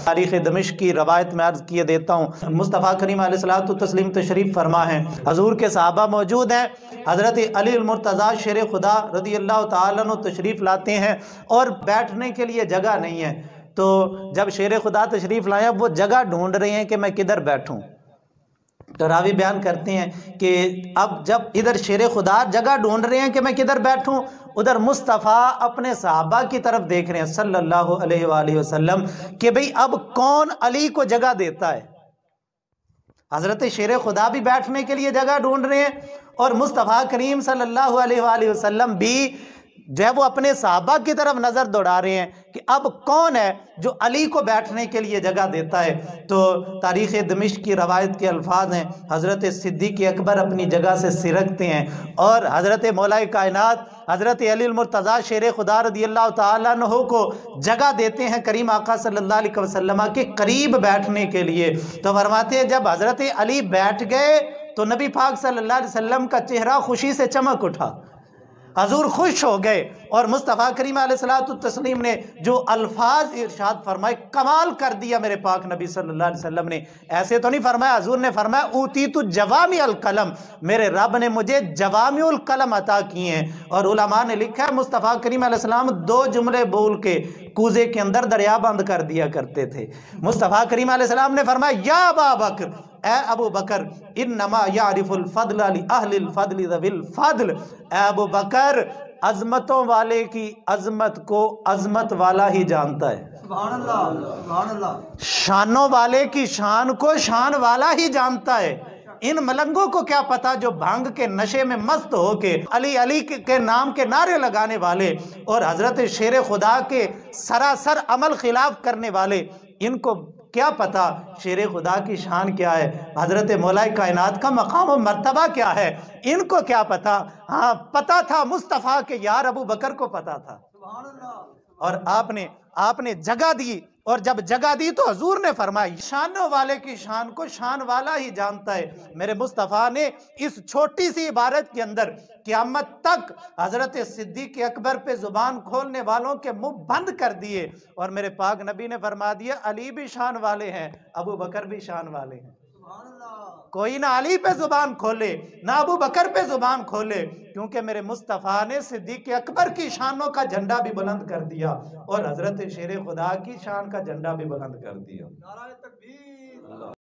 تاریخ دمشق کی روایت میں عرض کیے دیتا ہوں، مصطفیٰ کریم علیہ الصلوۃ والتسلیم تشریف فرما ہیں، حضور کے صحابہ موجود ہیں، حضرت علی المرتضیٰ شیر خدا رضی اللہ تعالیٰ عنہ تشریف لاتے ہیں اور بیٹھنے کے لیے جگہ نہیں ہے، تو جب شیر خدا تشریف لائے اب وہ جگہ ڈھونڈ رہے ہیں کہ میں کدھر بیٹھوں، تو راوی بیان کرتے ہیں کہ اب جب ادھر شیر خدا جگہ ڈھونڈ رہے ہیں کہ میں کدھر بیٹھوں، ادھر مصطفیٰ اپنے صحابہ کی طرف دیکھ رہے ہیں صلی اللہ علیہ وآلہ وسلم کہ بھئی اب کون علی کو جگہ دیتا ہے۔ حضرت شیر خدا بھی بیٹھنے کے لیے جگہ ڈھونڈ رہے ہیں اور مصطفیٰ کریم صلی اللہ علیہ وآلہ وسلم بھی جو ہے وہ اپنے صحابہ کی طرف نظر دوڑا رہے ہیں کہ اب کون ہے جو علی کو بیٹھنے کے لیے جگہ دیتا ہے۔ تو تاریخ دمشق کی روایت کے الفاظ ہیں، حضرت صدیق اکبر اپنی جگہ سے سرکتے ہیں اور حضرت مولا کائنات حضرت علی المرتضیٰ شیر خدا رضی اللہ تعالیٰ عنہ کو جگہ دیتے ہیں کریم آقا صلی اللہ علیہ وسلم کے قریب بیٹھنے کے لیے۔ تو فرماتے ہیں جب حضرت علی بیٹھ گئے تو نبی پاک صلی اللہ علیہ وسلم کا چہرہ خوشی سے چمک اٹھا، حضور خوش ہو گئے، اور مصطفیٰ کریم علیہ الصلوۃ والتسلیم نے جو الفاظ ارشاد فرمائے کمال کر دیا میرے پاک نبی صلی اللہ علیہ وسلم نے۔ ایسے تو نہیں فرمایا، حضور نے فرمایا اوتیت جوامع الکلم، میرے رب نے مجھے جوامع الکلم عطا کیے ہیں۔ اور علماء نے لکھا ہے مصطفیٰ کریم علیہ السلام 2 جملے بول کے کوزے کے اندر دریا بند کر دیا کرتے تھے۔ مصطفیٰ کریم علیہ السلام نے فرمایا یا ابا بکر، اے ابو بکر، انما یعرف الفضل لأہل الفضل ذوی الفضل، اے ابو بکر عظمتوں والے کی عظمت کو عظمت والا ہی جانتا ہے، سبحان اللہ سبحان اللہ، شانوں والے کی شان کو شان والا ہی جانتا ہے۔ ان ملنگوں کو کیا پتا جو بھانگ کے نشے میں مست ہو کے علی علی کے نام کے نعرے لگانے والے اور حضرت شیر خدا کے سراسر عمل خلاف کرنے والے، ان کو کیا پتا شیر خدا کی شان کیا ہے، حضرت مولا کائنات کا مقام و مرتبہ کیا ہے، ان کو کیا پتا۔ ہاں پتا تھا مصطفیٰ کے یار ابو بکر کو پتا تھا، سبحان اللہ، اور آپ نے جگہ دی، اور جب جگہ دی تو حضور نے فرمایا شانوں والے کی شان کو شان والا ہی جانتا ہے۔ میرے مصطفیٰ نے اس چھوٹی سی عبارت کے اندر قیامت تک حضرت صدیق اکبر پہ زبان کھولنے والوں کے منہ بند کر دیے، اور میرے پاک نبی نے فرما دیا علی بھی شان والے ہیں، ابو بکر بھی شان والے ہیں۔ سبحان اللہ، کوئی نہ علی پہ زبان کھولے نہ ابو بکر پہ زبان کھولے، کیونکہ میرے مصطفیٰ نے صدیق اکبر کی شانوں کا جھنڈا بھی بلند کر دیا اور حضرت شیر خدا کی شان کا جھنڈا بھی بلند کر دیا۔ نعرہ تکبیر۔